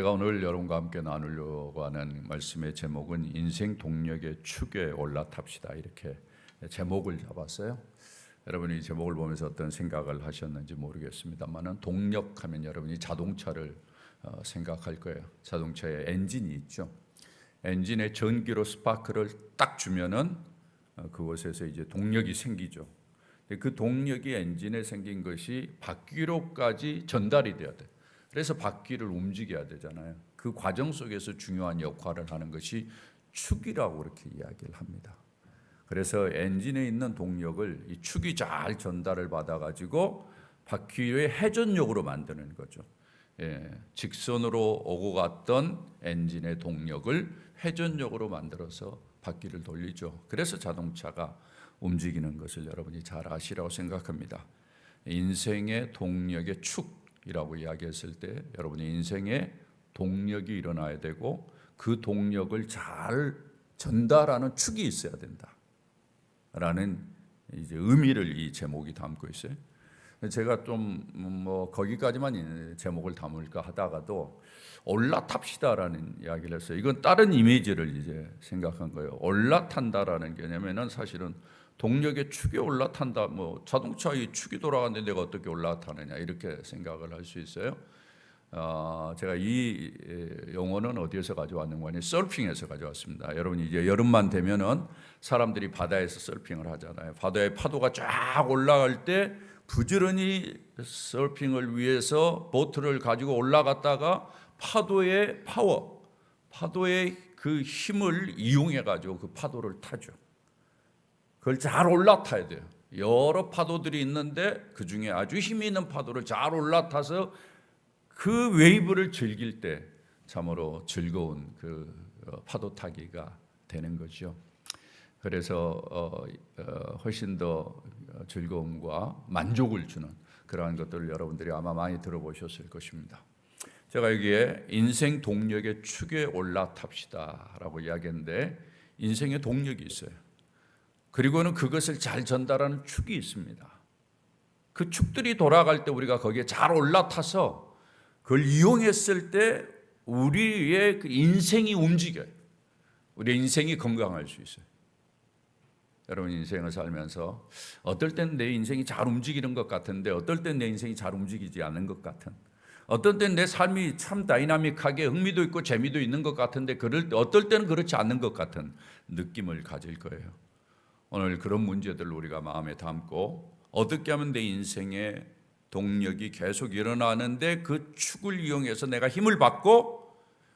제가 오늘 여러분과 함께 나누려고 하는 말씀의 제목은 인생 동력의 축에 올라탑시다, 이렇게 제목을 잡았어요. 여러분이 이 제목을 보면서 어떤 생각을 하셨는지 모르겠습니다만, 동력하면 여러분이 자동차를 생각할 거예요. 자동차에 엔진이 있죠. 엔진에 전기로 스파크를 딱 주면은 그곳에서 이제 동력이 생기죠. 그 동력이 엔진에 생긴 것이 바퀴로까지 전달이 돼야 돼. 그래서 바퀴를 움직여야 되잖아요. 그 과정 속에서 중요한 역할을 하는 것이 축이라고 그렇게 이야기를 합니다. 그래서 엔진에 있는 동력을 이 축이 잘 전달을 받아가지고 바퀴의 회전력으로 만드는 거죠. 직선으로 오고 갔던 엔진의 동력을 회전력으로 만들어서 바퀴를 돌리죠. 그래서 자동차가 움직이는 것을 여러분이 잘 아시라고 생각합니다. 인생의 동력의 축이라고 이야기했을 때 여러분의 인생에 동력이 일어나야 되고 그 동력을 잘 전달하는 축이 있어야 된다라는 이제 의미를 이 제목이 담고 있어요. 제가 좀 거기까지만 제목을 담을까 하다가도 올라탑시다라는 이야기를 했어요. 이건 다른 이미지를 이제 생각한 거예요. 올라탄다라는 개념에는 사실은 동력의 축에 올라탄다, 자동차의 축이 돌아가는데 내가 어떻게 올라타느냐, 이렇게 생각을 할 수 있어요. 제가 이 용어는 어디에서 가져왔는 거니? 서핑에서 가져왔습니다. 여러분, 이제 여름만 되면은 사람들이 바다에서 서핑을 하잖아요. 바다의 파도가 쫙 올라갈 때 부지런히 서핑을 위해서 보트를 가지고 올라갔다가 파도의 파워, 파도의 그 힘을 이용해 가지고 그 파도를 타죠. 그걸 잘 올라타야 돼요. 여러 파도들이 있는데 그 중에 아주 힘이 있는 파도를 잘 올라타서 그 웨이브를 즐길 때 참으로 즐거운 그 파도 타기가 되는 거죠. 그래서 훨씬 더 즐거움과 만족을 주는 그러한 것들을 여러분들이 아마 많이 들어보셨을 것입니다. 제가 여기에 인생 동력의 축에 올라탑시다라고 이야기했는데, 인생의 동력이 있어요. 그리고는 그것을 잘 전달하는 축이 있습니다. 그 축들이 돌아갈 때 우리가 거기에 잘 올라타서 그걸 이용했을 때 우리의 그 인생이 움직여요. 우리의 인생이 건강할 수 있어요. 여러분, 인생을 살면서 어떨 때는 내 인생이 잘 움직이는 것 같은데 어떨 때는 내 인생이 잘 움직이지 않는 것 같은, 어떨 때는 내 삶이 참 다이나믹하게 흥미도 있고 재미도 있는 것 같은데 어떨 때는 그렇지 않는 것 같은 느낌을 가질 거예요. 오늘 그런 문제들을 우리가 마음에 담고 어떻게 하면 내 인생의 동력이 계속 일어나는데 그 축을 이용해서 내가 힘을 받고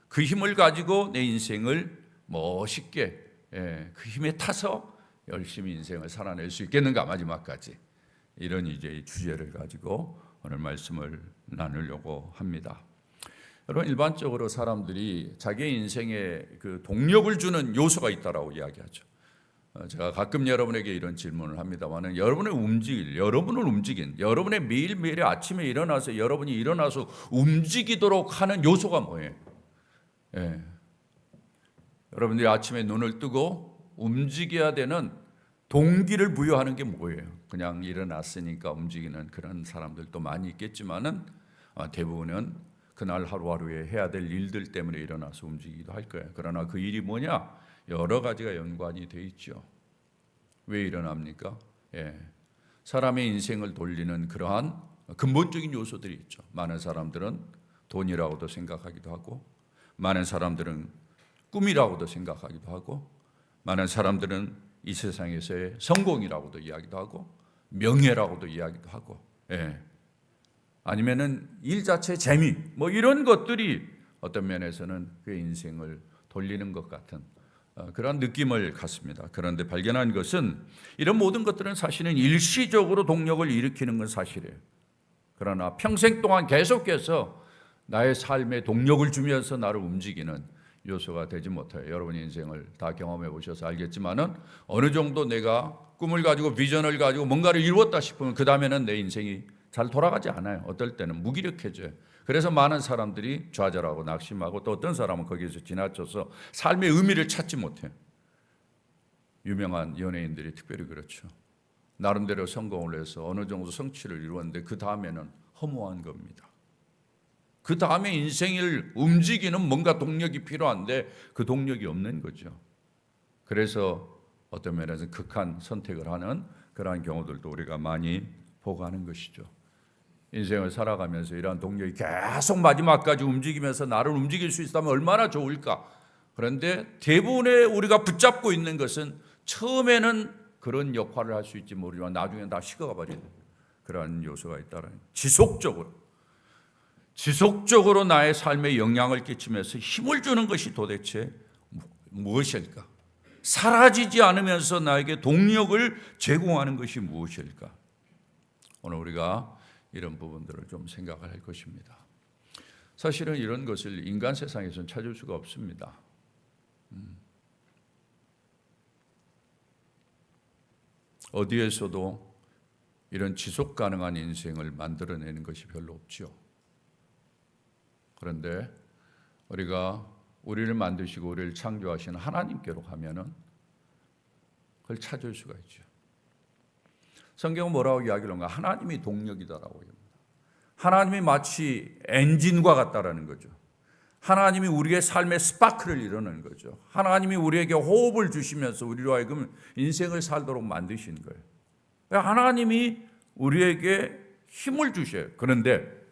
그 힘을 가지고 내 인생을 멋있게 그 힘에 타서 열심히 인생을 살아낼 수 있겠는가, 마지막까지. 이런 이제 주제를 가지고 오늘 말씀을 나누려고 합니다. 여러분, 일반적으로 사람들이 자기의 인생에 그 동력을 주는 요소가 있다라고 이야기하죠. 제가 가끔 여러분에게 이런 질문을 합니다만, 여러분을 움직인, 여러분의 매일매일의 아침에 일어나서 여러분이 일어나서 움직이도록 하는 요소가 뭐예요? 여러분들이 아침에 눈을 뜨고 움직여야 되는 동기를 부여하는 게 뭐예요? 그냥 일어났으니까 움직이는 그런 사람들도 많이 있겠지만은 대부분은 그날 하루하루에 해야 될 일들 때문에 일어나서 움직이기도 할 거예요. 그러나 그 일이 뭐냐? 여러 가지가 연관이 돼 있죠. 왜 일어납니까? 사람의 인생을 돌리는 그러한 근본적인 요소들이 있죠. 많은 사람들은 돈이라고도 생각하기도 하고, 많은 사람들은 꿈이라고도 생각하기도 하고, 많은 사람들은 이 세상에서의 성공이라고도 이야기도 하고, 명예라고도 이야기도 하고, 아니면은 일 자체의 재미, 이런 것들이 어떤 면에서는 그의 인생을 돌리는 것 같은 그런 느낌을 갖습니다. 그런데 발견한 것은 이런 모든 것들은 사실은 일시적으로 동력을 일으키는 건 사실이에요. 그러나 평생 동안 계속해서 나의 삶에 동력을 주면서 나를 움직이는 요소가 되지 못해요. 여러분의 인생을 다 경험해 보셔서 알겠지만은 어느 정도 내가 꿈을 가지고 비전을 가지고 뭔가를 이루었다 싶으면 그 다음에는 내 인생이 잘 돌아가지 않아요. 어떨 때는 무기력해져요. 그래서 많은 사람들이 좌절하고 낙심하고, 또 어떤 사람은 거기에서 지나쳐서 삶의 의미를 찾지 못해요. 유명한 연예인들이 특별히 그렇죠. 나름대로 성공을 해서 어느 정도 성취를 이루었는데 그 다음에는 허무한 겁니다. 그 다음에 인생을 움직이는 뭔가 동력이 필요한데 그 동력이 없는 거죠. 그래서 어떤 면에서 극한 선택을 하는 그러한 경우들도 우리가 많이 보고 하는 것이죠. 인생을 살아가면서 이러한 동력이 계속 마지막까지 움직이면서 나를 움직일 수 있다면 얼마나 좋을까. 그런데 대부분의 우리가 붙잡고 있는 것은 처음에는 그런 역할을 할 수 있지 모르지만 나중에는 다 식어가 버리는 그러한 요소가 있다는, 지속적으로 나의 삶에 영향을 끼치면서 힘을 주는 것이 도대체 무엇일까? 사라지지 않으면서 나에게 동력을 제공하는 것이 무엇일까? 오늘 우리가 이런 부분들을 좀 생각을 할 것입니다. 사실은 이런 것을 인간 세상에서는 찾을 수가 없습니다. 어디에서도 이런 지속 가능한 인생을 만들어내는 것이 별로 없죠. 그런데 우리가 우리를 만드시고 우리를 창조하시는 하나님께로 가면은 그걸 찾을 수가 있죠. 성경은 뭐라고 이야기를 하는가? 하나님이 동력이다라고 합니다. 하나님이 마치 엔진과 같다라는 거죠. 하나님이 우리의 삶의 스파크를 이루는 거죠. 하나님이 우리에게 호흡을 주시면서 우리로 하여금 인생을 살도록 만드신 거예요. 하나님이 우리에게 힘을 주셔요. 그런데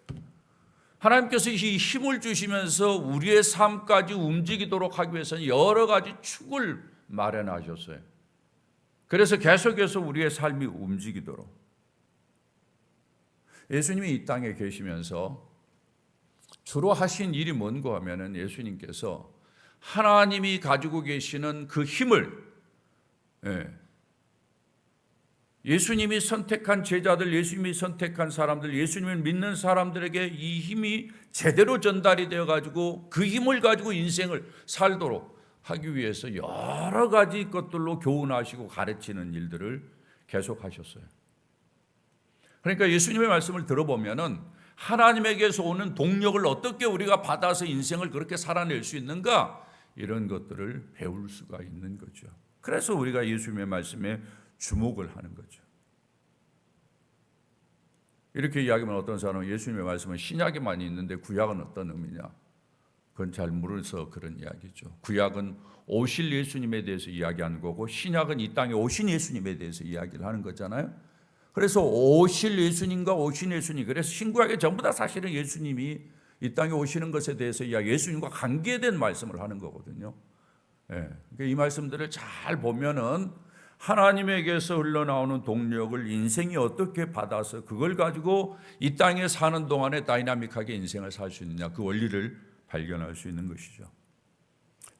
하나님께서 이 힘을 주시면서 우리의 삶까지 움직이도록 하기 위해서는 여러 가지 축을 마련하셨어요. 그래서 계속해서 우리의 삶이 움직이도록. 예수님이 이 땅에 계시면서 주로 하신 일이 뭔가 하면은 예수님께서 하나님이 가지고 계시는 그 힘을, 예수님이 선택한 제자들, 예수님이 선택한 사람들, 예수님을 믿는 사람들에게 이 힘이 제대로 전달이 되어 가지고 그 힘을 가지고 인생을 살도록 하기 위해서 여러 가지 것들로 교훈하시고 가르치는 일들을 계속 하셨어요. 그러니까 예수님의 말씀을 들어보면은 하나님에게서 오는 동력을 어떻게 우리가 받아서 인생을 그렇게 살아낼 수 있는가, 이런 것들을 배울 수가 있는 거죠. 그래서 우리가 예수님의 말씀에 주목을 하는 거죠. 이렇게 이야기하면 어떤 사람은 예수님의 말씀은 신약에만 있는데 구약은 어떤 의미냐? 그건 잘 모르서 그런 이야기죠. 구약은 오실 예수님에 대해서 이야기하는 거고 신약은 이 땅에 오신 예수님에 대해서 이야기를 하는 거잖아요. 그래서 오실 예수님과 오신 예수님, 그래서 신구약에 전부 다 사실은 예수님이 이 땅에 오시는 것에 대해서 예수님과 관계된 말씀을 하는 거거든요. 그러니까 이 말씀들을 잘 보면은 하나님에게서 흘러나오는 동력을 인생이 어떻게 받아서 그걸 가지고 이 땅에 사는 동안에 다이나믹하게 인생을 살 수 있느냐, 그 원리를 발견할 수 있는 것이죠.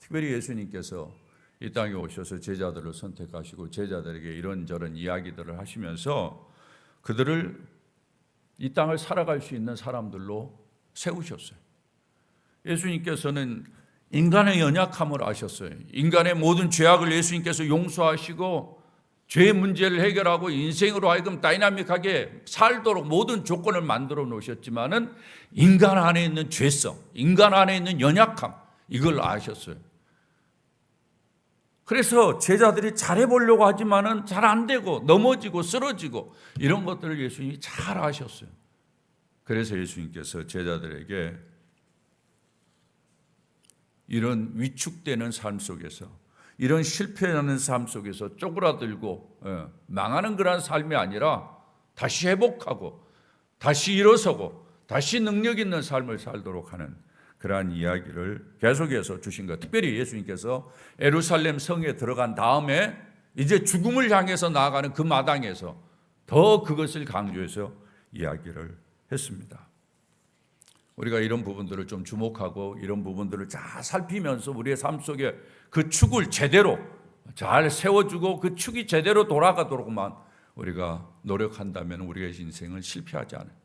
특별히 예수님께서 이 땅에 오셔서 제자들을 선택하시고 제자들에게 이런저런 이야기들을 하시면서 그들을 이 땅을 살아갈 수 있는 사람들로 세우셨어요. 예수님께서는 인간의 연약함을 아셨어요. 인간의 모든 죄악을 예수님께서 용서하시고 죄의 문제를 해결하고 인생으로 하여금 다이나믹하게 살도록 모든 조건을 만들어 놓으셨지만은 인간 안에 있는 죄성, 인간 안에 있는 연약함, 이걸 아셨어요. 그래서 제자들이 잘해보려고 하지만은 잘 안 되고 넘어지고 쓰러지고 이런 것들을 예수님이 잘 아셨어요. 그래서 예수님께서 제자들에게 이런 위축되는 삶 속에서, 이런 실패하는 삶 속에서 쪼그라들고 망하는 그런 삶이 아니라 다시 회복하고 다시 일어서고 다시 능력 있는 삶을 살도록 하는 그러한 이야기를 계속해서 주신 것. 특별히 예수님께서 예루살렘 성에 들어간 다음에 이제 죽음을 향해서 나아가는 그 마당에서 더 그것을 강조해서 이야기를 했습니다. 우리가 이런 부분들을 좀 주목하고 이런 부분들을 잘 살피면서 우리의 삶 속에 그 축을 제대로 잘 세워주고 그 축이 제대로 돌아가도록만 우리가 노력한다면 우리의 인생은 실패하지 않아요.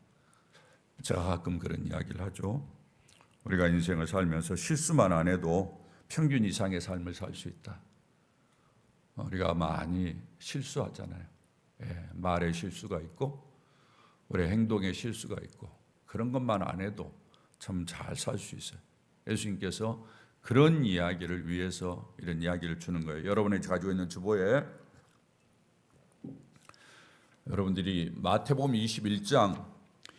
제가 가끔 그런 이야기를 하죠. 우리가 인생을 살면서 실수만 안 해도 평균 이상의 삶을 살 수 있다. 우리가 많이 실수하잖아요. 말에 실수가 있고 우리 행동에 실수가 있고 그런 것만 안 해도 참 잘 살 수 있어요. 예수님께서 그런 이야기를 위해서 이런 이야기를 주는 거예요. 여러분이 가지고 있는 주보에 여러분들이 마태복음 21장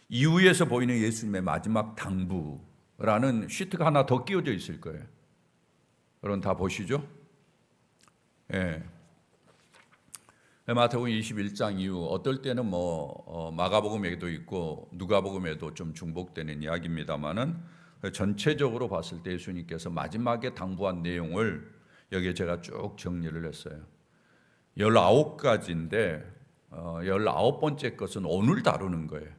이후에서 보이는 예수님의 마지막 당부라는 시트가 하나 더 끼워져 있을 거예요. 여러분 다 보시죠? 예. 마태복음 21장 이후 어떨 때는 마가복음에도 있고 누가복음에도 좀 중복되는 이야기입니다만은 전체적으로 봤을 때 예수님께서 마지막에 당부한 내용을 여기에 제가 쭉 정리를 했어요. 19가지인데 19번째 것은 오늘 다루는 거예요.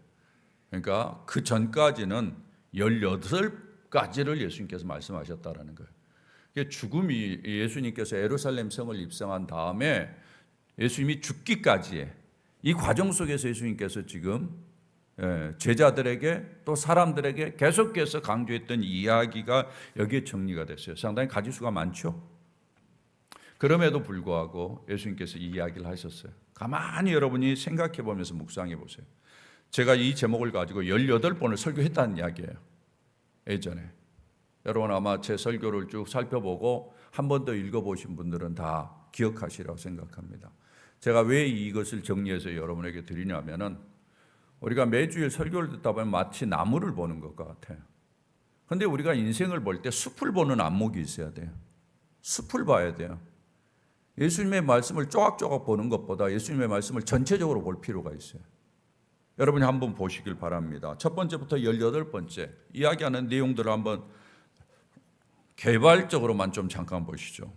그러니까 그 전까지는 18가지를 예수님께서 말씀하셨다라는 거예요. 죽음이 예수님께서 예루살렘 성을 입성한 다음에 예수님이 죽기까지의 이 과정 속에서 예수님께서 지금 제자들에게 또 사람들에게 계속해서 강조했던 이야기가 여기에 정리가 됐어요. 상당히 가지수가 많죠. 그럼에도 불구하고 예수님께서 이 이야기를 하셨어요. 가만히 여러분이 생각해 보면서 묵상해 보세요. 제가 이 제목을 가지고 18번을 설교했다는 이야기예요. 예전에. 여러분 아마 제 설교를 쭉 살펴보고 한 번 더 읽어보신 분들은 다 기억하시라고 생각합니다. 제가 왜 이것을 정리해서 여러분에게 드리냐면은 우리가 매주일 설교를 듣다 보면 마치 나무를 보는 것 같아요. 그런데 우리가 인생을 볼 때 숲을 보는 안목이 있어야 돼요. 숲을 봐야 돼요. 예수님의 말씀을 쪼각쪼각 보는 것보다 예수님의 말씀을 전체적으로 볼 필요가 있어요. 여러분이 한번 보시길 바랍니다. 첫 번째부터 18번째 이야기하는 내용들을 한번 개발적으로만 좀 잠깐 보시죠.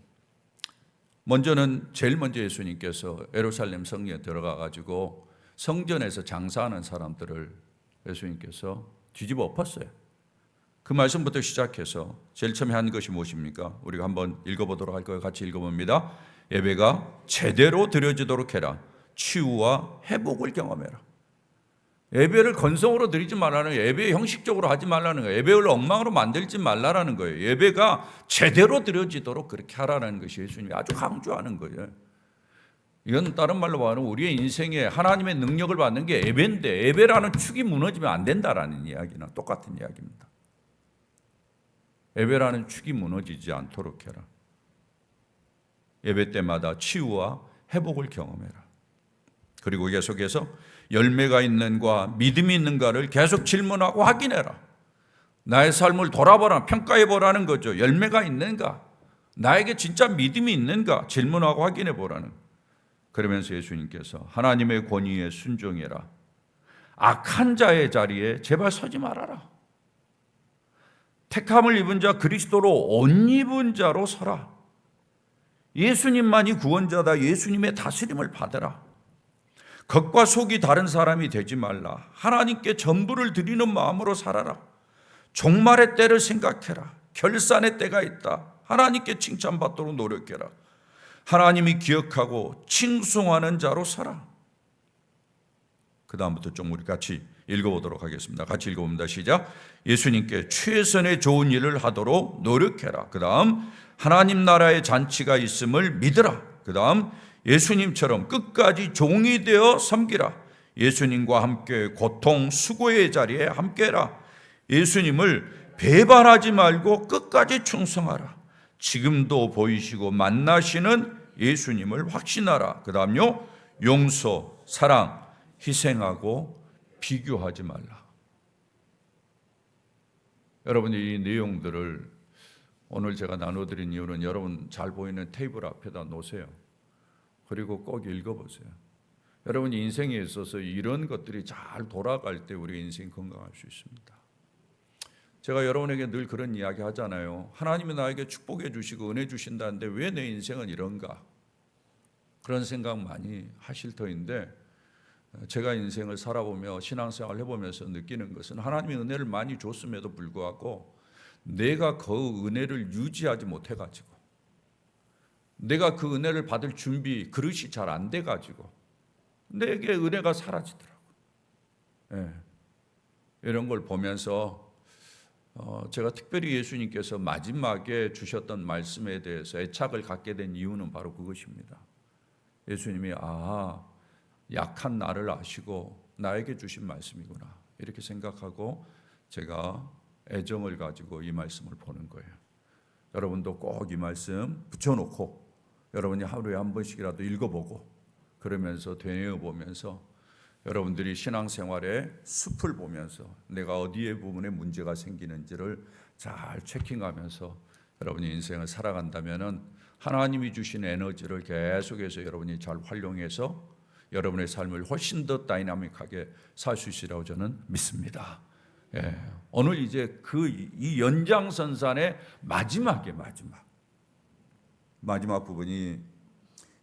제일 먼저 예수님께서 예루살렘 성에 들어가 가지고 성전에서 장사하는 사람들을 예수님께서 뒤집어 엎었어요. 그 말씀부터 시작해서 제일 처음에 한 것이 무엇입니까? 우리가 한번 읽어보도록 할 거예요. 같이 읽어봅니다. 예배가 제대로 드려지도록 해라. 치유와 회복을 경험해라. 예배를 건성으로 드리지 말라는 거예요. 예배 형식적으로 하지 말라는 거예요. 예배를 엉망으로 만들지 말라는 거예요. 예배가 제대로 드려지도록 그렇게 하라는 것이 예수님이 아주 강조하는 거예요. 이건 다른 말로 말하면 우리의 인생에 하나님의 능력을 받는 게 예배인데 예배라는 축이 무너지면 안 된다라는 이야기나 똑같은 이야기입니다. 예배라는 축이 무너지지 않도록 해라. 예배 때마다 치유와 회복을 경험해라. 그리고 계속해서 열매가 있는가 믿음이 있는가를 계속 질문하고 확인해라. 나의 삶을 돌아보라, 평가해보라는 거죠. 열매가 있는가? 나에게 진짜 믿음이 있는가? 질문하고 확인해보라는. 그러면서 예수님께서 하나님의 권위에 순종해라. 악한 자의 자리에 제발 서지 말아라. 택함을 입은 자 그리스도로 옷 입은 자로 서라. 예수님만이 구원자다. 예수님의 다스림을 받아라. 겉과 속이 다른 사람이 되지 말라. 하나님께 전부를 드리는 마음으로 살아라. 종말의 때를 생각해라. 결산의 때가 있다. 하나님께 칭찬받도록 노력해라. 하나님이 기억하고 칭송하는 자로 살아. 그 다음부터 좀 우리 같이 읽어보도록 하겠습니다. 같이 읽어봅니다. 시작. 예수님께 최선의 좋은 일을 하도록 노력해라. 그 다음 하나님 나라의 잔치가 있음을 믿으라. 그 다음 예수님처럼 끝까지 종이 되어 섬기라. 예수님과 함께 고통, 수고의 자리에 함께해라. 예수님을 배반하지 말고 끝까지 충성하라. 지금도 보이시고 만나시는 예수님을 확신하라. 그 다음요, 용서, 사랑, 희생하고 비교하지 말라. 여러분이 이 내용들을 오늘 제가 나눠드린 이유는 여러분 잘 보이는 테이블 앞에다 놓으세요. 그리고 꼭 읽어보세요. 여러분 인생에 있어서 이런 것들이 잘 돌아갈 때 우리 인생 건강할 수 있습니다. 제가 여러분에게 늘 그런 이야기 하잖아요. 하나님이 나에게 축복해 주시고 은혜 주신다는데 왜 내 인생은 이런가? 그런 생각 많이 하실 터인데 제가 인생을 살아보며 신앙생활을 해보면서 느끼는 것은 하나님의 은혜를 많이 줬음에도 불구하고 내가 그 은혜를 유지하지 못해가지고 내가 그 은혜를 받을 준비, 그릇이 잘 안 돼가지고 내게 은혜가 사라지더라고요. 네. 이런 걸 보면서 제가 특별히 예수님께서 마지막에 주셨던 말씀에 대해서 애착을 갖게 된 이유는 바로 그것입니다. 예수님이 약한 나를 아시고 나에게 주신 말씀이구나 이렇게 생각하고 제가 애정을 가지고 이 말씀을 보는 거예요. 여러분도 꼭 이 말씀 붙여놓고 여러분이 하루에 한 번씩이라도 읽어보고 그러면서 되뇌어보면서 여러분들이 신앙생활에 숲을 보면서 내가 어디에 부분에 문제가 생기는지를 잘 체킹하면서 여러분이 인생을 살아간다면은 하나님이 주신 에너지를 계속해서 여러분이 잘 활용해서 여러분의 삶을 훨씬 더 다이나믹하게 살 수 있으리라고 저는 믿습니다. 예. 오늘 이제 이 연장선상의 마지막 부분이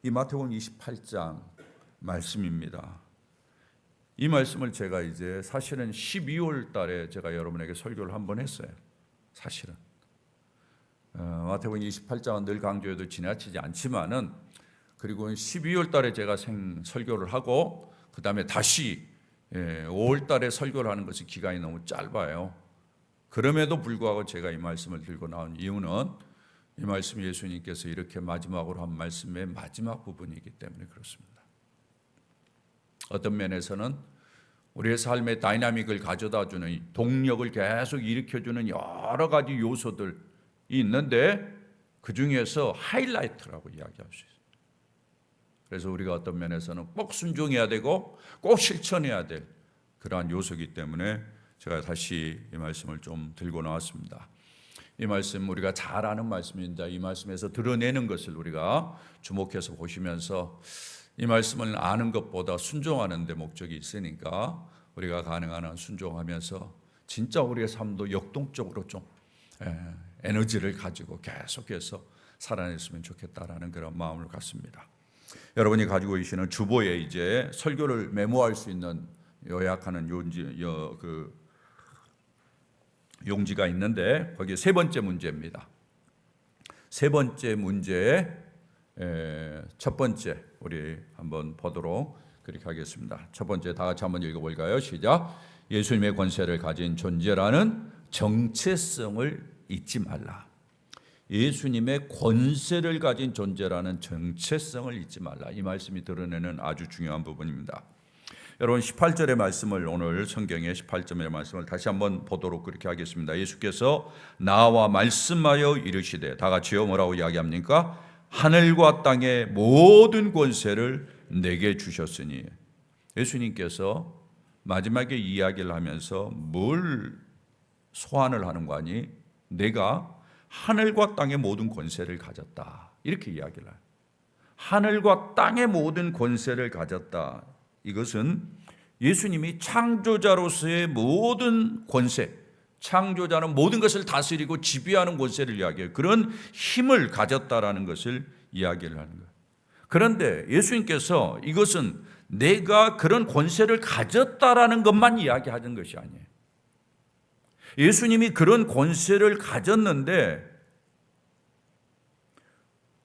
이 마태복음 28장 말씀입니다. 이 말씀을 제가 이제 사실은 12월 달에 제가 여러분에게 설교를 한번 했어요. 사실은 마태복음 28장은 늘 강조해도 지나치지 않지만은 그리고 12월 달에 제가 설교를 하고 그 다음에 다시 5월 달에 설교를 하는 것이 기간이 너무 짧아요. 그럼에도 불구하고 제가 이 말씀을 들고 나온 이유는 이 말씀이 예수님께서 이렇게 마지막으로 한 말씀의 마지막 부분이기 때문에 그렇습니다. 어떤 면에서는 우리의 삶의 다이나믹을 가져다주는 동력을 계속 일으켜주는 여러 가지 요소들이 있는데 그 중에서 하이라이트라고 이야기할 수 있어요. 그래서 우리가 어떤 면에서는 꼭 순종해야 되고 꼭 실천해야 될 그러한 요소이기 때문에 제가 다시 이 말씀을 좀 들고 나왔습니다. 이 말씀 우리가 잘 아는 말씀입니다. 이 말씀에서 드러내는 것을 우리가 주목해서 보시면서 이 말씀을 아는 것보다 순종하는 데 목적이 있으니까 우리가 가능한 한 순종하면서 진짜 우리의 삶도 역동적으로 좀 에너지를 가지고 계속해서 살아냈으면 좋겠다라는 그런 마음을 갖습니다. 여러분이 가지고 계시는 주보에 이제 설교를 메모할 수 있는 요약하는 용지가 있는데 거기에 세 번째 문제입니다. 세 번째 문제의 첫 번째 우리 한번 보도록 그렇게 하겠습니다. 첫 번째 다 같이 한번 읽어볼까요? 시작. 예수님의 권세를 가진 존재라는 정체성을 잊지 말라. 예수님의 권세를 가진 존재라는 정체성을 잊지 말라. 이 말씀이 드러내는 아주 중요한 부분입니다. 여러분 18절의 말씀을 오늘 성경의 18절의 말씀을 다시 한번 보도록 그렇게 하겠습니다. 예수께서 나와 말씀하여 이르시되 다 같이요 뭐라고 이야기합니까? 하늘과 땅의 모든 권세를 내게 주셨으니. 예수님께서 마지막에 이야기를 하면서 뭘 소환을 하는 거 아니? 내가 하늘과 땅의 모든 권세를 가졌다. 이렇게 이야기를 해요. 하늘과 땅의 모든 권세를 가졌다. 이것은 예수님이 창조자로서의 모든 권세, 창조자는 모든 것을 다스리고 지배하는 권세를 이야기해요. 그런 힘을 가졌다라는 것을 이야기를 하는 거예요. 그런데 예수님께서 이것은 내가 그런 권세를 가졌다라는 것만 이야기하는 것이 아니에요. 예수님이 그런 권세를 가졌는데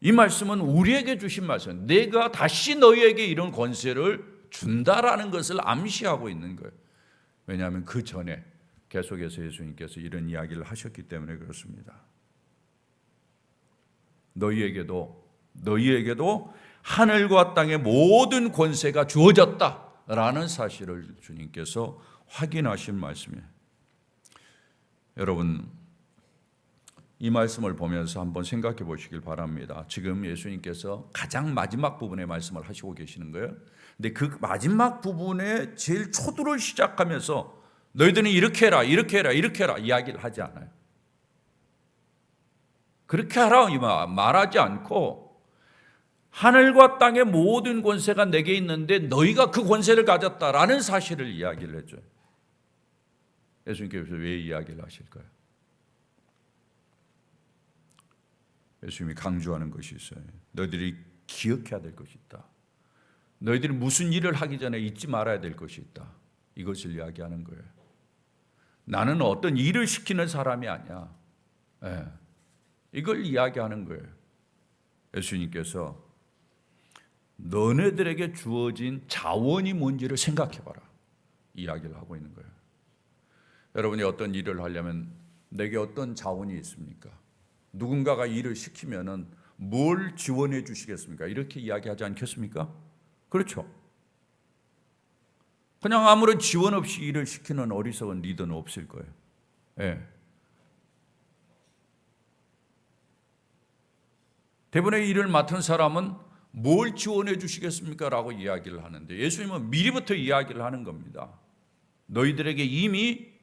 이 말씀은 우리에게 주신 말씀, 내가 다시 너희에게 이런 권세를 준다라는 것을 암시하고 있는 거예요. 왜냐하면 그 전에 계속해서 예수님께서 이런 이야기를 하셨기 때문에 그렇습니다. 너희에게도 하늘과 땅의 모든 권세가 주어졌다라는 사실을 주님께서 확인하신 말씀이에요. 여러분 이 말씀을 보면서 한번 생각해 보시길 바랍니다. 지금 예수님께서 가장 마지막 부분의 말씀을 하시고 계시는 거예요. 근데 그 마지막 부분에 제일 초두를 시작하면서 너희들은 이렇게 해라 이야기를 하지 않아요. 그렇게 하라 말하지 않고 하늘과 땅의 모든 권세가 내게 있는데 너희가 그 권세를 가졌다라는 사실을 이야기를 해줘요. 예수님께서 왜 이야기를 하실까요? 예수님이 강조하는 것이 있어요. 너희들이 기억해야 될 것이 있다. 너희들이 무슨 일을 하기 전에 잊지 말아야 될 것이 있다. 이것을 이야기하는 거예요. 나는 어떤 일을 시키는 사람이 아니야. 이걸 이야기하는 거예요. 예수님께서 너네들에게 주어진 자원이 뭔지를 생각해봐라. 이야기를 하고 있는 거예요. 여러분이 어떤 일을 하려면 내게 어떤 자원이 있습니까? 누군가가 일을 시키면은 뭘 지원해 주시겠습니까? 이렇게 이야기하지 않겠습니까? 그렇죠. 그냥 아무런 지원 없이 일을 시키는 어리석은 리더는 없을 거예요. 대부분의 일을 맡은 사람은 뭘 지원해 주시겠습니까? 라고 이야기를 하는데 예수님은 미리부터 이야기를 하는 겁니다. 너희들에게 이미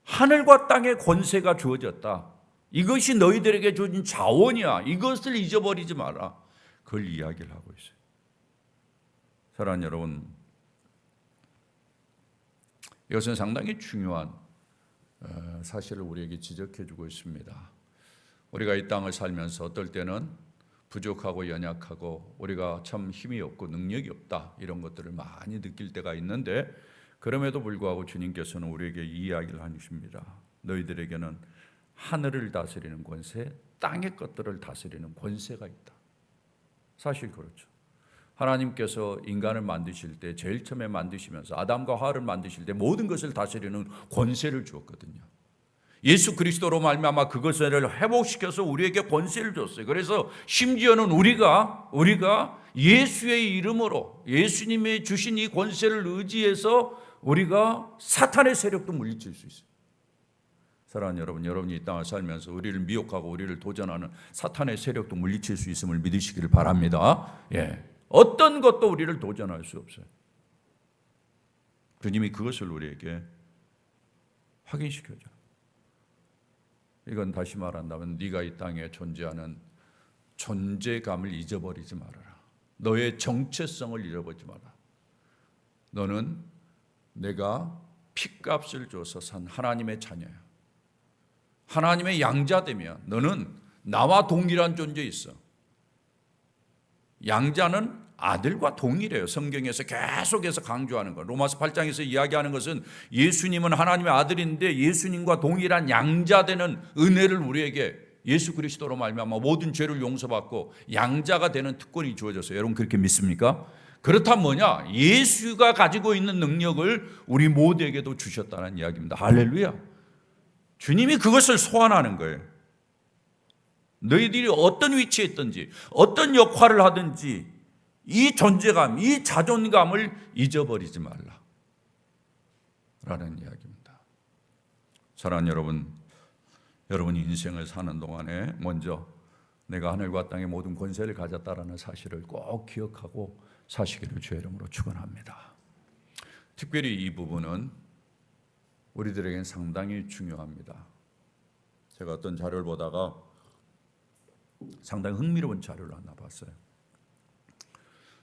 하늘과 땅의 권세가 주어졌다. 이것이 너희들에게 주어진 자원이야. 이것을 잊어버리지 마라. 그걸 이야기를 하고 있어요. 사랑하는 여러분, 이것은 상당히 중요한 사실을 우리에게 지적해 주고 있습니다. 우리가 이 땅을 살면서 어떨 때는 부족하고 연약하고 우리가 참 힘이 없고 능력이 없다 이런 것들을 많이 느낄 때가 있는데 그럼에도 불구하고 주님께서는 우리에게 이 이야기를 하십니다. 너희들에게는 하늘을 다스리는 권세, 땅의 것들을 다스리는 권세가 있다. 사실 그렇죠. 하나님께서 인간을 만드실 때 제일 처음에 만드시면서 아담과 하와를 만드실 때 모든 것을 다스리는 권세를 주었거든요. 예수 그리스도로 말미암아 그것을 회복시켜서 우리에게 권세를 줬어요. 그래서 심지어는 우리가 예수의 이름으로 예수님이 주신 이 권세를 의지해서 우리가 사탄의 세력도 물리칠 수 있어요. 사랑하는 여러분, 여러분이 이 땅을 살면서 우리를 미혹하고 우리를 도전하는 사탄의 세력도 물리칠 수 있음을 믿으시기를 바랍니다. 어떤 것도 우리를 도전할 수 없어요. 주님이 그것을 우리에게 확인시켜줘요. 이건 다시 말한다면 네가 이 땅에 존재하는 존재감을 잊어버리지 말아라. 너의 정체성을 잃어버리지 마라. 너는 내가 핏값을 줘서 산 하나님의 자녀야. 하나님의 양자되면 너는 나와 동일한 존재에 있어. 양자는 아들과 동일해요. 성경에서 계속해서 강조하는 것. 로마서 8장에서 이야기하는 것은 예수님은 하나님의 아들인데 예수님과 동일한 양자되는 은혜를 우리에게 예수 그리스도로 말미암아 모든 죄를 용서받고 양자가 되는 특권이 주어졌어요. 여러분 그렇게 믿습니까? 그렇다면 뭐냐? 예수가 가지고 있는 능력을 우리 모두에게도 주셨다는 이야기입니다. 할렐루야. 주님이 그것을 소환하는 거예요. 너희들이 어떤 위치에 있든지 어떤 역할을 하든지 이 존재감, 이 자존감을 잊어버리지 말라 라는 이야기입니다. 사랑하는 여러분, 여러분이 인생을 사는 동안에 먼저 내가 하늘과 땅의 모든 권세를 가졌다라는 사실을 꼭 기억하고 사시기를 주의 이름으로 축원합니다. 특별히 이 부분은 우리들에게는 상당히 중요합니다. 제가 어떤 자료를 보다가 상당히 흥미로운 자료를 하나 봤어요.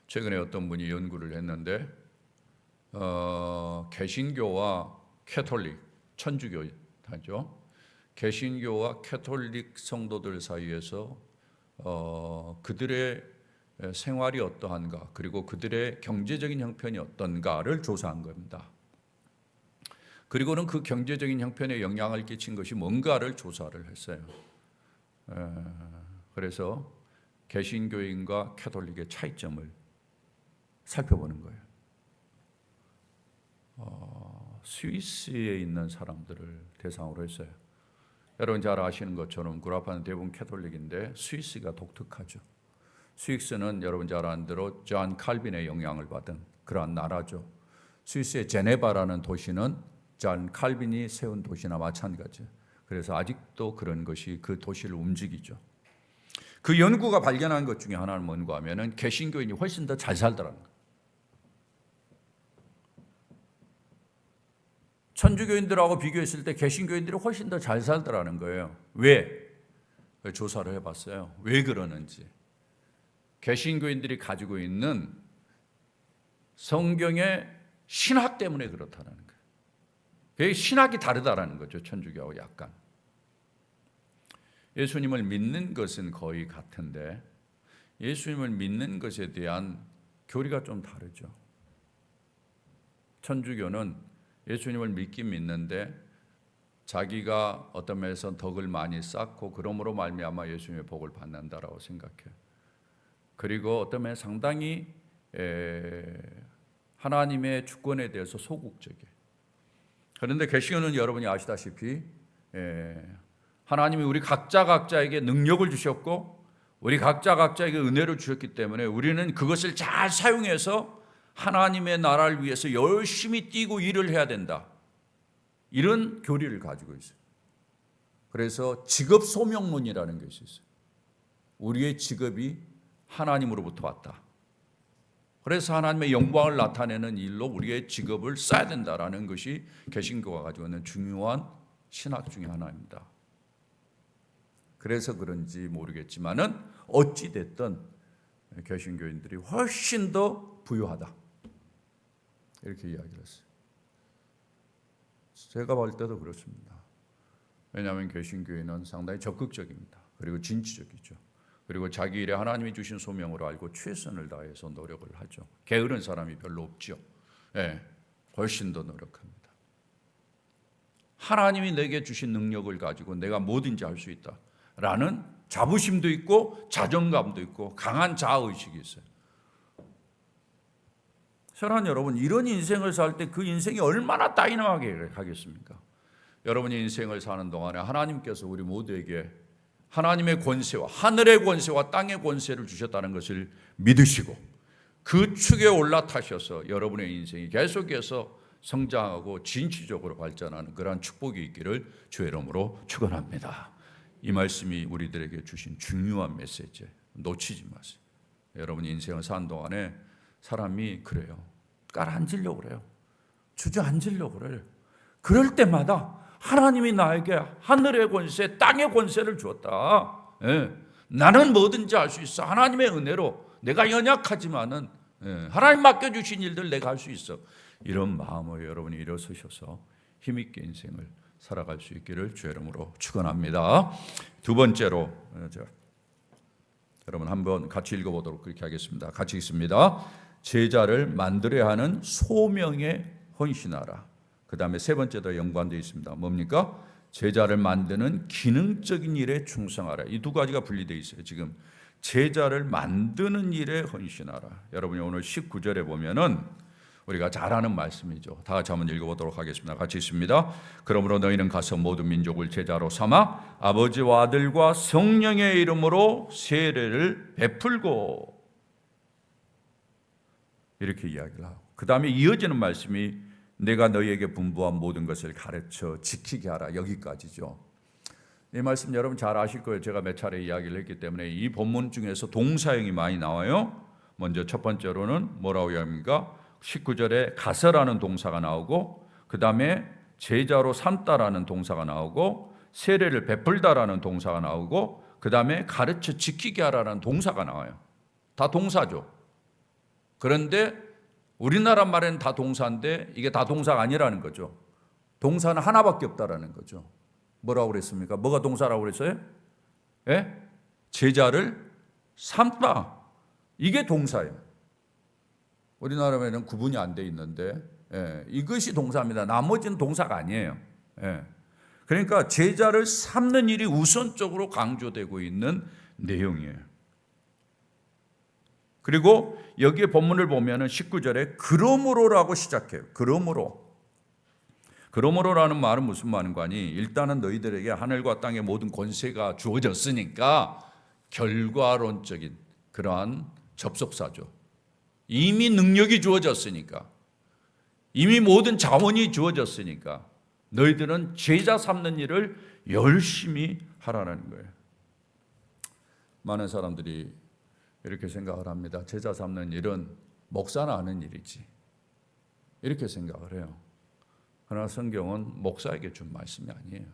최근에 어떤 분이 연구를 했는데 개신교와 캐톨릭, 천주교죠. 개신교와 캐톨릭 성도들 사이에서 그들의 생활이 어떠한가 그리고 그들의 경제적인 형편이 어떤가를 조사한 겁니다. 그리고는 그 경제적인 형편에 영향을 끼친 것이 뭔가를 조사를 했어요. 그래서 개신교인과 캐톨릭의 차이점을 살펴보는 거예요. 스위스에 있는 사람들을 대상으로 했어요. 여러분 잘 아시는 것처럼 구라파는 대부분 캐톨릭인데 스위스가 독특하죠. 스위스는 여러분 잘 아는 대로 존 칼빈의 영향을 받은 그러한 나라죠. 스위스의 제네바라는 도시는 존 칼빈이 세운 도시나 마찬가지예요. 그래서 아직도 그런 것이 그 도시를 움직이죠. 그 연구가 발견한 것 중에 하나는 뭔가 하면은 개신교인이 훨씬 더 잘 살더라는 거예요. 천주교인들하고 비교했을 때 개신교인들이 훨씬 더 잘 살더라는 거예요. 왜? 조사를 해봤어요. 왜 그러는지. 개신교인들이 가지고 있는 성경의 신학 때문에 그렇다는 거예요. 신학이 다르다라는 거죠. 천주교하고 약간. 예수님을 믿는 것은 거의 같은데 예수님을 믿는 것에 대한 교리가 좀 다르죠. 천주교는 예수님을 믿긴 믿는데 자기가 어떤 면에서 덕을 많이 쌓고 그러므로 말미암아 예수님의 복을 받는다라고 생각해요. 그리고 어떤 면에 상당히 하나님의 주권에 대해서 소극적이에요. 그런데 개신교는 여러분이 아시다시피 하나님이 우리 각자에게 능력을 주셨고 우리 각자에게 은혜를 주셨기 때문에 우리는 그것을 잘 사용해서 하나님의 나라를 위해서 열심히 뛰고 일을 해야 된다. 이런 교리를 가지고 있어요. 그래서 직업 소명론이라는 것이 있어요. 우리의 직업이 하나님으로부터 왔다. 그래서 하나님의 영광을 나타내는 일로 우리의 직업을 써야 된다라는 것이 개신교가 가지고 있는 중요한 신학 중의 하나입니다. 그래서 그런지 모르겠지만은 어찌 됐든 개신교인들이 훨씬 더 부유하다 이렇게 이야기를 했어요. 제가 볼 때도 그렇습니다. 왜냐하면 개신교인은 상당히 적극적입니다. 그리고 진취적이죠. 그리고 자기 일에 하나님이 주신 소명으로 알고 최선을 다해서 노력을 하죠. 게으른 사람이 별로 없죠. 네, 훨씬 더 노력합니다. 하나님이 내게 주신 능력을 가지고 내가 뭐든지 할 수 있다라는 자부심도 있고 자존감도 있고 강한 자아의식이 있어요. 사랑하는 여러분, 이런 인생을 살 때 그 인생이 얼마나 다이나믹하게 가겠습니까? 여러분이 인생을 사는 동안에 하나님께서 우리 모두에게 하나님의 권세와 하늘의 권세와 땅의 권세를 주셨다는 것을 믿으시고 그 축에 올라타셔서 여러분의 인생이 계속해서 성장하고 진취적으로 발전하는 그러한 축복이 있기를 주의 이름으로 축원합니다. 이 말씀이 우리들에게 주신 중요한 메시지, 놓치지 마세요. 여러분이 인생을 사는 동안에 사람이 그래요. 깔아앉으려고 그래요. 주저앉으려고 그래요. 그럴 때마다 하나님이 나에게 하늘의 권세, 땅의 권세를 주었다. 예. 나는 뭐든지 할 수 있어. 하나님의 은혜로 내가 연약하지만은 하나님 맡겨주신 일들 내가 할 수 있어. 이런 마음으로 여러분이 일어서셔서 힘있게 인생을 살아갈 수 있기를 주의 이름으로 축원합니다. 두 번째로 여러분 한번 같이 읽어보도록 그렇게 하겠습니다. 같이 읽습니다. 제자를 만들어야 하는 소명에 헌신하라. 그 다음에 세 번째도 연관되어 있습니다. 뭡니까? 제자를 만드는 기능적인 일에 충성하라. 이 두 가지가 분리되어 있어요. 지금 제자를 만드는 일에 헌신하라. 여러분이 오늘 19절에 보면은 우리가 잘 아는 말씀이죠. 다 같이 한번 읽어보도록 하겠습니다. 같이 있습니다. 그러므로 너희는 가서 모든 민족을 제자로 삼아 아버지와 아들과 성령의 이름으로 세례를 베풀고, 이렇게 이야기를 하고 그 다음에 이어지는 말씀이 내가 너희에게 분부한 모든 것을 가르쳐 지키게 하라. 여기까지죠. 이 말씀 여러분 잘 아실 거예요. 제가 몇 차례 이야기를 했기 때문에. 이 본문 중에서 동사형이 많이 나와요. 먼저 첫 번째로는 뭐라고 이야기합니까? 19절에 가서라는 동사가 나오고, 그 다음에 제자로 삼다라는 동사가 나오고, 세례를 베풀다라는 동사가 나오고, 그 다음에 가르쳐 지키게 하라는 동사가 나와요. 다 동사죠. 그런데 우리나라 말에는 다 동사인데 이게 다 동사가 아니라는 거죠. 동사는 하나밖에 없다라는 거죠. 뭐라고 그랬습니까? 뭐가 동사라고 그랬어요? 예? 제자를 삼다. 이게 동사예요. 우리나라에는 구분이 안 돼 있는데 이것이 동사입니다. 나머지는 동사가 아니에요. 그러니까 제자를 삼는 일이 우선적으로 강조되고 있는 내용이에요. 그리고 여기에 본문을 보면은 19절에 그러므로라고 시작해요. 그러므로라는 말은 무슨 말인가니? 일단은 너희들에게 하늘과 땅의 모든 권세가 주어졌으니까 결과론적인 그러한 접속사죠. 이미 능력이 주어졌으니까, 이미 모든 자원이 주어졌으니까 너희들은 제자 삼는 일을 열심히 하라는 거예요. 많은 사람들이 이렇게 생각을 합니다. 제자 삼는 일은 목사나 하는 일이지, 이렇게 생각을 해요. 그러나 성경은 목사에게 준 말씀이 아니에요.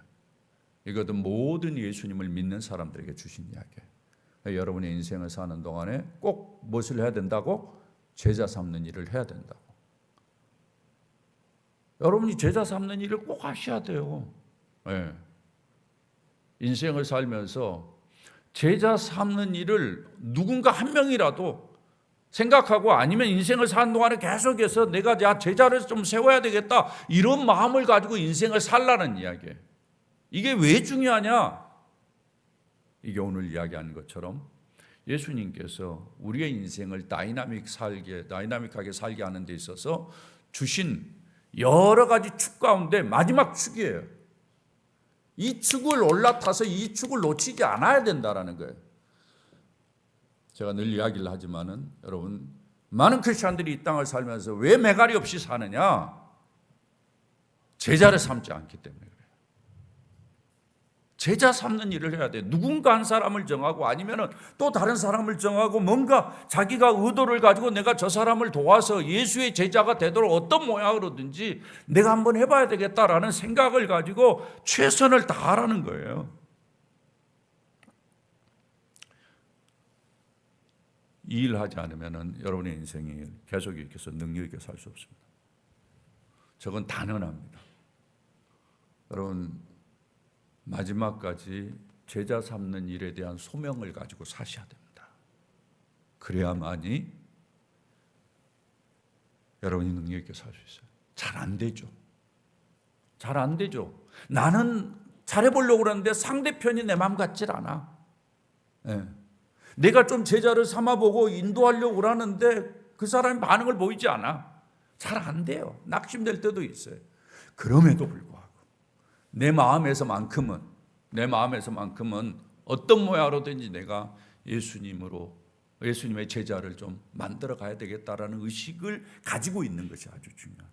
이것은 모든 예수님을 믿는 사람들에게 주신 이야기예요. 여러분의 인생을 사는 동안에 꼭 무엇을 해야 된다고? 제자 삼는 일을 해야 된다고. 여러분이 제자 삼는 일을 꼭 하셔야 돼요. 인생을 살면서 제자 삼는 일을 누군가 한 명이라도 생각하고, 아니면 인생을 사는 동안에 계속해서 내가 제자를 좀 세워야 되겠다, 이런 마음을 가지고 인생을 살라는 이야기예요. 이게 왜 중요하냐? 이게 오늘 이야기하는 것처럼 예수님께서 우리의 인생을 다이나믹하게 살게 하는 데 있어서 주신 여러 가지 축 가운데 마지막 축이에요. 이 축을 올라타서 이 축을 놓치지 않아야 된다라는 거예요. 제가 늘 이야기를 하지만은 여러분, 많은 크리스천들이 이 땅을 살면서 왜 매갈이 없이 사느냐? 제자를 삼지 않기 때문에 그래요. 제자 삼는 일을 해야 돼. 누군가 한 사람을 정하고 아니면은 또 다른 사람을 정하고 뭔가 자기가 의도를 가지고 내가 저 사람을 도와서 예수의 제자가 되도록 어떤 모양으로든지 내가 한번 해봐야 되겠다라는 생각을 가지고 최선을 다하라는 거예요. 이 일을 하지 않으면은 여러분의 인생이 계속 이렇게 능력 있게 살 수 없습니다. 저건 단언합니다. 여러분 마지막까지 제자 삼는 일에 대한 소명을 가지고 사셔야 됩니다. 그래야만이 여러분이 능력 있게 살 수 있어요. 잘 안 되죠. 잘 안 되죠. 나는 잘해보려고 그러는데 상대편이 내 마음 같질 않아. 네. 내가 좀 제자를 삼아보고 인도하려고 그러는데 그 사람이 반응을 보이지 않아. 잘 안 돼요. 낙심될 때도 있어요. 그럼에도 불구하고 내 마음에서만큼은 어떤 모양으로든지 내가 예수님의 제자를 좀 만들어 가야 되겠다라는 의식을 가지고 있는 것이 아주 중요해요.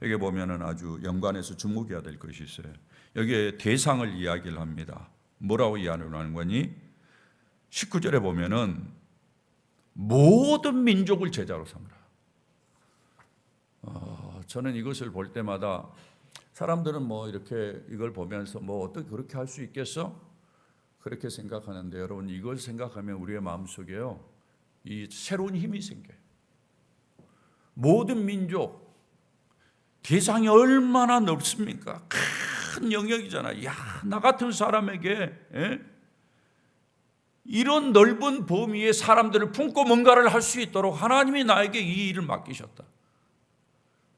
여기 보면은 아주 연관해서 주목해야 될 것이 있어요. 여기에 대상을 이야기를 합니다. 뭐라고 이야기하는 거니? 19절에 보면은 모든 민족을 제자로 삼으라. 저는 이것을 볼 때마다 사람들은 이렇게 이걸 보면서 어떻게 그렇게 할 수 있겠어? 그렇게 생각하는데 여러분 이걸 생각하면 우리의 마음속에요 이 새로운 힘이 생겨요. 모든 민족 대상이 얼마나 넓습니까? 큰 영역이잖아. 야, 나 같은 사람에게 이런 넓은 범위의 사람들을 품고 뭔가를 할 수 있도록 하나님이 나에게 이 일을 맡기셨다.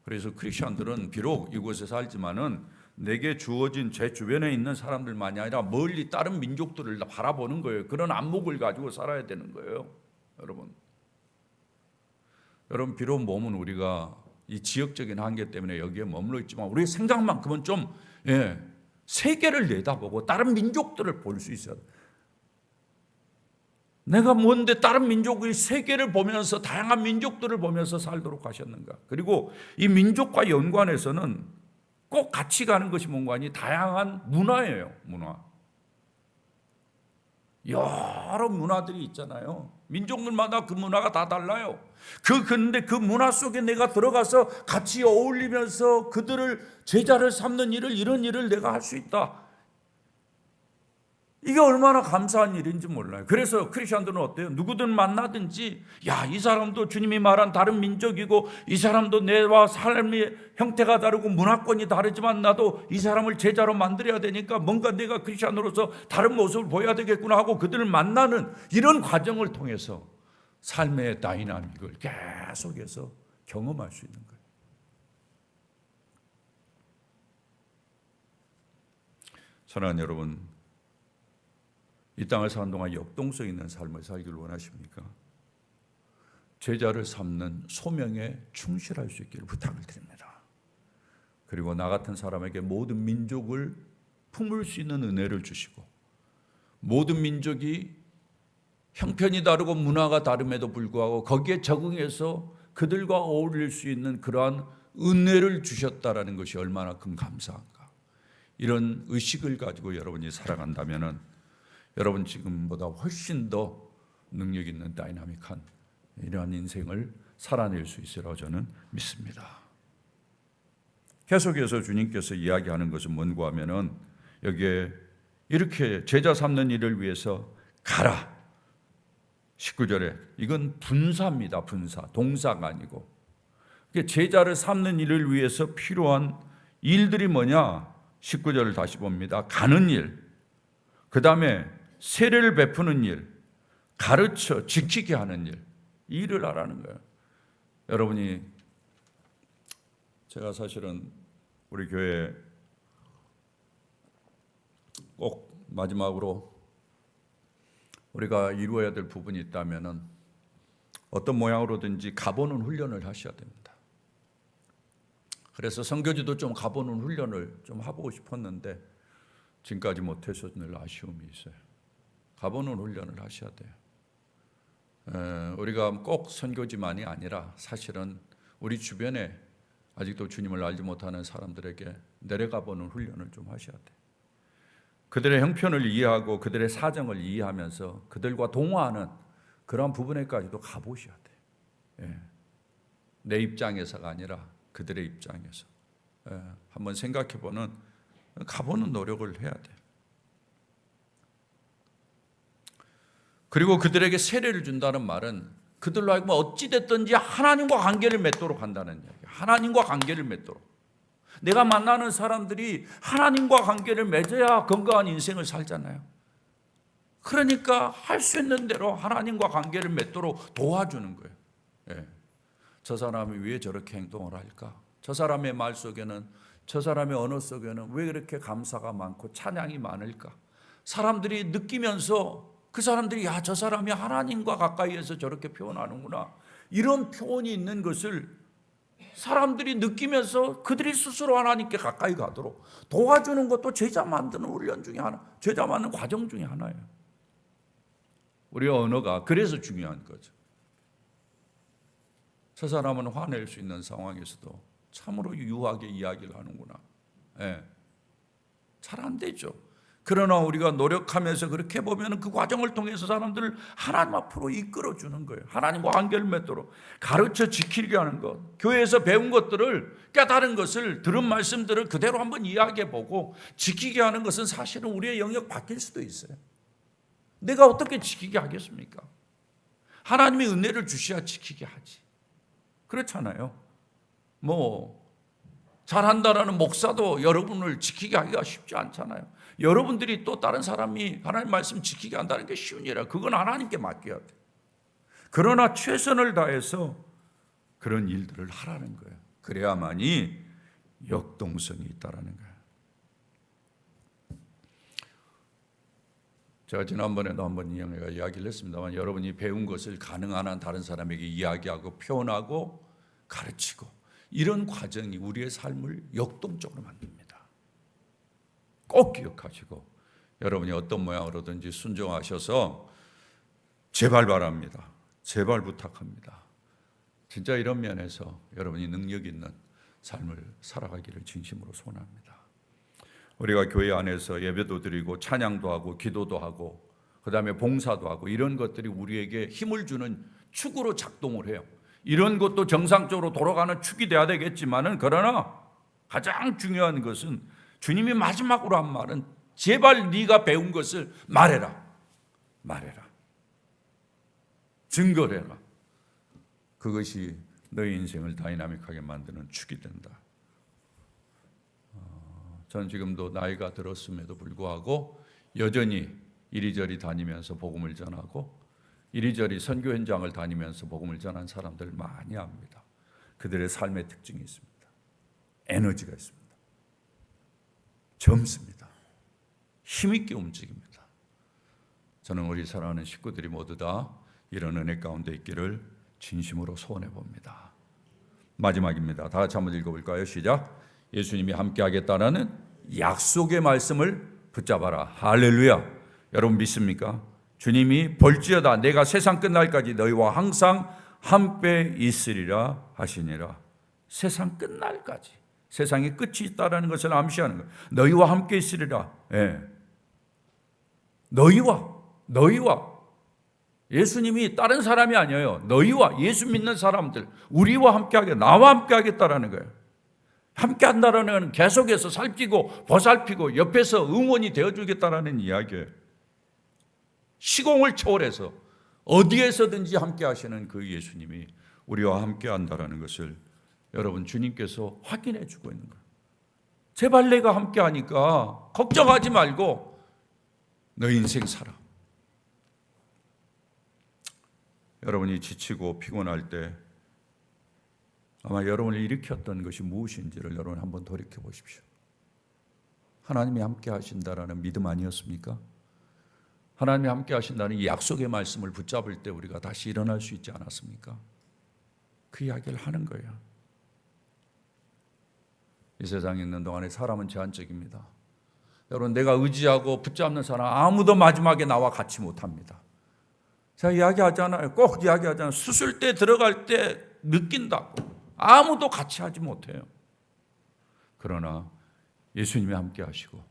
그래서 크리스천들은 비록 이곳에 살지만은 내게 주어진 제 주변에 있는 사람들만이 아니라 멀리 다른 민족들을 바라보는 거예요. 그런 안목을 가지고 살아야 되는 거예요. 여러분 비록 몸은 우리가 이 지역적인 한계 때문에 여기에 머물러 있지만 우리의 생각만큼은 좀 세계를 내다보고 다른 민족들을 볼 수 있어야 돼요. 내가 뭔데 다른 민족의 세계를 보면서 다양한 민족들을 보면서 살도록 하셨는가. 그리고 이 민족과 연관해서는 꼭 같이 가는 것이 뭔가 아니 다양한 문화예요. 여러 문화들이 있잖아요. 민족들마다 그 문화가 다 달라요. 그런데 그 문화 속에 내가 들어가서 같이 어울리면서 그들을 제자를 삼는 이런 일을 내가 할 수 있다. 이게 얼마나 감사한 일인지 몰라요. 그래서 크리스천들은 어때요? 누구든 만나든지 이 사람도 주님이 말한 다른 민족이고 이 사람도 내와 삶의 형태가 다르고 문화권이 다르지만 나도 이 사람을 제자로 만들어야 되니까 뭔가 내가 크리스천으로서 다른 모습을 보여야 되겠구나 하고 그들을 만나는 이런 과정을 통해서 삶의 다이나믹을 계속해서 경험할 수 있는 거예요. 사랑하는 여러분, 이 땅을 사는 동안 역동성 있는 삶을 살기를 원하십니까? 제자를 삼는 소명에 충실할 수 있기를 부탁을 드립니다. 그리고 나 같은 사람에게 모든 민족을 품을 수 있는 은혜를 주시고 모든 민족이 형편이 다르고 문화가 다름에도 불구하고 거기에 적응해서 그들과 어울릴 수 있는 그러한 은혜를 주셨다라는 것이 얼마나 큰 감사한가. 이런 의식을 가지고 여러분이 살아간다면은 여러분 지금보다 훨씬 더 능력 있는 다이나믹한 이러한 인생을 살아낼 수 있으리라고 저는 믿습니다. 계속해서 주님께서 이야기하는 것은 뭔가 하면은 여기에 이렇게 제자 삼는 일을 위해서 가라. 19절에 이건 분사입니다. 분사. 동사가 아니고. 제자를 삼는 일을 위해서 필요한 일들이 뭐냐? 19절을 다시 봅니다. 가는 일. 그 다음에 세례를 베푸는 일, 가르쳐 지키게 하는 일, 이 일을 하라는 거예요. 여러분이 제가 사실은 우리 교회 꼭 마지막으로 우리가 이루어야 될 부분이 있다면은 어떤 모양으로든지 가보는 훈련을 하셔야 됩니다. 그래서 선교지도 좀 가보는 훈련을 좀 해보고 싶었는데 지금까지 못해서 늘 아쉬움이 있어요. 가보는 훈련을 하셔야 돼요. 우리가 꼭 선교지만이 아니라 사실은 우리 주변에 아직도 주님을 알지 못하는 사람들에게 내려가보는 훈련을 좀 하셔야 돼요. 그들의 형편을 이해하고 그들의 사정을 이해하면서 그들과 동화하는 그런 부분에까지도 가보셔야 돼요. 예. 내 입장에서가 아니라 그들의 입장에서 한번 생각해보는 가보는 노력을 해야 돼요. 그리고 그들에게 세례를 준다는 말은 그들로 하여금 어찌됐든지 하나님과 관계를 맺도록 한다는 이야기예요. 하나님과 관계를 맺도록. 내가 만나는 사람들이 하나님과 관계를 맺어야 건강한 인생을 살잖아요. 그러니까 할 수 있는 대로 하나님과 관계를 맺도록 도와주는 거예요. 예. 저 사람이 왜 저렇게 행동을 할까? 저 사람의 말 속에는, 저 사람의 언어 속에는 왜 그렇게 감사가 많고 찬양이 많을까? 사람들이 느끼면서 그 사람들이 저 사람이 하나님과 가까이에서 저렇게 표현하는구나. 이런 표현이 있는 것을 사람들이 느끼면서 그들이 스스로 하나님께 가까이 가도록 도와주는 것도 제자 만드는 훈련 중에 하나, 제자 만드는 과정 중에 하나예요. 우리 언어가 그래서 중요한 거죠. 저 사람은 화낼 수 있는 상황에서도 참으로 유하게 이야기를 하는구나. 예. 잘 안 되죠. 그러나 우리가 노력하면서 그렇게 보면 그 과정을 통해서 사람들을 하나님 앞으로 이끌어주는 거예요. 하나님과 관계를 맺도록 가르쳐 지키게 하는 것. 교회에서 배운 것들을, 깨달은 것을, 들은 말씀들을 그대로 한번 이야기해보고 지키게 하는 것은 사실은 우리의 영역 바뀔 수도 있어요. 내가 어떻게 지키게 하겠습니까? 하나님의 은혜를 주셔야 지키게 하지. 그렇잖아요. 잘한다라는 목사도 여러분을 지키게 하기가 쉽지 않잖아요. 여러분들이 또 다른 사람이 하나님 말씀 지키게 한다는 게 쉬운 일이라 그건 하나님께 맡겨야 돼. 그러나 최선을 다해서 그런 일들을 하라는 거예요. 그래야만이 역동성이 있다라는 거예요. 제가 지난번에도 한번 이야기를 했습니다만 여러분이 배운 것을 가능한 한 다른 사람에게 이야기하고 표현하고 가르치고 이런 과정이 우리의 삶을 역동적으로 만듭니다. 꼭 기억하시고 여러분이 어떤 모양으로든지 순종하셔서 제발 바랍니다. 제발 부탁합니다. 진짜 이런 면에서 여러분이 능력 있는 삶을 살아가기를 진심으로 소원합니다. 우리가 교회 안에서 예배도 드리고 찬양도 하고 기도도 하고 그다음에 봉사도 하고 이런 것들이 우리에게 힘을 주는 축으로 작동을 해요. 이런 것도 정상적으로 돌아가는 축이 돼야 되겠지만은 그러나 가장 중요한 것은 주님이 마지막으로 한 말은 제발 네가 배운 것을 말해라. 말해라. 증거를 해라. 그것이 너의 인생을 다이나믹하게 만드는 축이 된다. 저는 지금도 나이가 들었음에도 불구하고 여전히 이리저리 다니면서 복음을 전하고 이리저리 선교 현장을 다니면서 복음을 전한 사람들 많이 압니다. 그들의 삶의 특징이 있습니다. 에너지가 있습니다. 젊습니다. 힘있게 움직입니다. 저는 우리 사랑하는 식구들이 모두 다 이런 은혜 가운데 있기를 진심으로 소원해 봅니다. 마지막입니다. 다 같이 한번 읽어볼까요? 시작. 예수님이 함께 하겠다라는 약속의 말씀을 붙잡아라. 할렐루야. 여러분 믿습니까? 주님이 볼지어다 내가 세상 끝날까지 너희와 항상 함께 있으리라 하시니라. 세상 끝날까지. 세상에 끝이 있다라는 것을 암시하는 거예요. 너희와 함께 있으리라. 예. 너희와 예수님이 다른 사람이 아니에요. 너희와 예수 믿는 사람들 우리와 함께 하게 나와 함께 하겠다라는 거예요. 함께 한다라는 건 계속해서 살피고 보살피고 옆에서 응원이 되어주겠다라는 이야기예요. 시공을 초월해서 어디에서든지 함께 하시는 그 예수님이 우리와 함께 한다라는 것을 여러분 주님께서 확인해 주고 있는 거예요. 제발 내가 함께 하니까 걱정하지 말고 너 인생 살아. 여러분이 지치고 피곤할 때 아마 여러분을 일으켰던 것이 무엇인지를 여러분 한번 돌이켜 보십시오. 하나님이 함께 하신다라는 믿음 아니었습니까? 하나님이 함께 하신다는 이 약속의 말씀을 붙잡을 때 우리가 다시 일어날 수 있지 않았습니까? 그 이야기를 하는 거예요. 이 세상에 있는 동안에 사람은 제한적입니다. 여러분 내가 의지하고 붙잡는 사람 아무도 마지막에 나와 같이 못합니다. 제가 이야기하잖아요. 꼭 이야기하잖아요. 수술 때 들어갈 때 느낀다고. 아무도 같이 하지 못해요. 그러나 예수님이 함께 하시고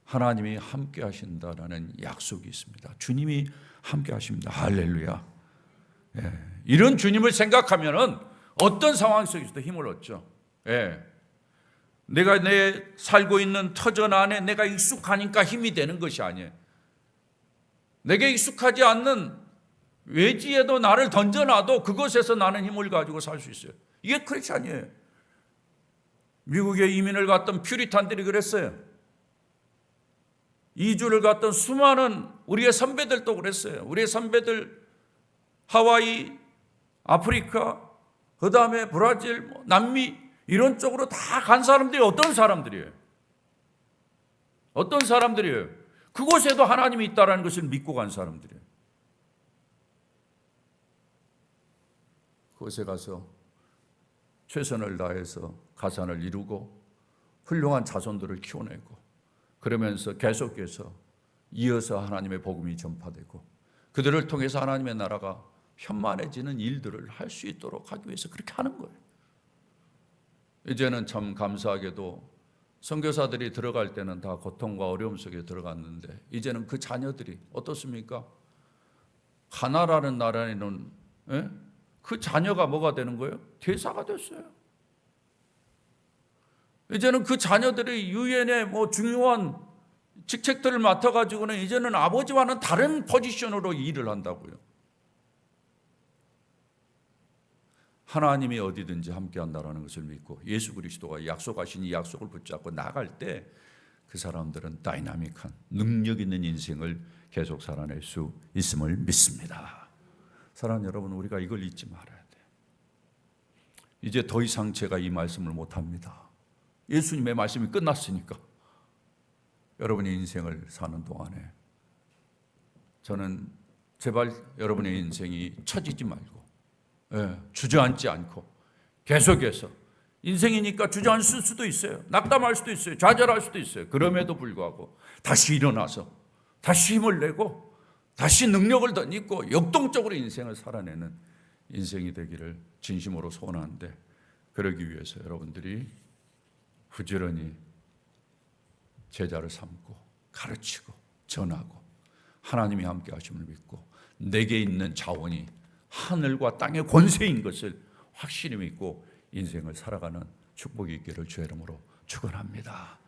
하나님이 함께 하신다라는 약속이 있습니다. 주님이 함께 하십니다. 할렐루야. 예. 이런 주님을 생각하면은 어떤 상황 속에서도 힘을 얻죠. 예. 내가 내 살고 있는 터전 안에 내가 익숙하니까 힘이 되는 것이 아니에요. 내게 익숙하지 않는 외지에도 나를 던져놔도 그것에서 나는 힘을 가지고 살 수 있어요. 이게 크리스찬이에요. 미국에 이민을 갔던 퓨리탄들이 그랬어요. 이주를 갔던 수많은 우리의 선배들도 그랬어요. 우리의 선배들 하와이, 아프리카, 그 다음에 브라질, 남미 이런 쪽으로 다 간 사람들이 어떤 사람들이에요? 어떤 사람들이에요? 그곳에도 하나님이 있다는 것을 믿고 간 사람들이에요. 그곳에 가서 최선을 다해서 가산을 이루고 훌륭한 자손들을 키워내고 그러면서 계속해서 이어서 하나님의 복음이 전파되고 그들을 통해서 하나님의 나라가 현만해지는 일들을 할 수 있도록 하기 위해서 그렇게 하는 거예요. 이제는 참 감사하게도 선교사들이 들어갈 때는 다 고통과 어려움 속에 들어갔는데 이제는 그 자녀들이 어떻습니까? 가나라는 나라에는 그 자녀가 뭐가 되는 거예요? 대사가 됐어요. 이제는 그 자녀들이 유엔의 중요한 직책들을 맡아가지고는 이제는 아버지와는 다른 포지션으로 일을 한다고요. 하나님이 어디든지 함께한다는 것을 믿고 예수 그리스도가 약속하신 이 약속을 붙잡고 나갈 때 그 사람들은 다이나믹한 능력 있는 인생을 계속 살아낼 수 있음을 믿습니다. 사랑하는 여러분, 우리가 이걸 잊지 말아야 돼요. 이제 더 이상 제가 이 말씀을 못합니다. 예수님의 말씀이 끝났으니까. 여러분의 인생을 사는 동안에 저는 제발 여러분의 인생이 처지지 말고 주저앉지 않고 계속해서 인생이니까 주저앉을 수도 있어요. 낙담할 수도 있어요. 좌절할 수도 있어요. 그럼에도 불구하고 다시 일어나서 다시 힘을 내고 다시 능력을 덧입고 역동적으로 인생을 살아내는 인생이 되기를 진심으로 소원하는데 그러기 위해서 여러분들이 부지런히 제자를 삼고 가르치고 전하고 하나님이 함께 하심을 믿고 내게 있는 자원이 하늘과 땅의 권세인 것을 확실히 믿고 인생을 살아가는 축복이 있기를 주의 이름으로 축원합니다.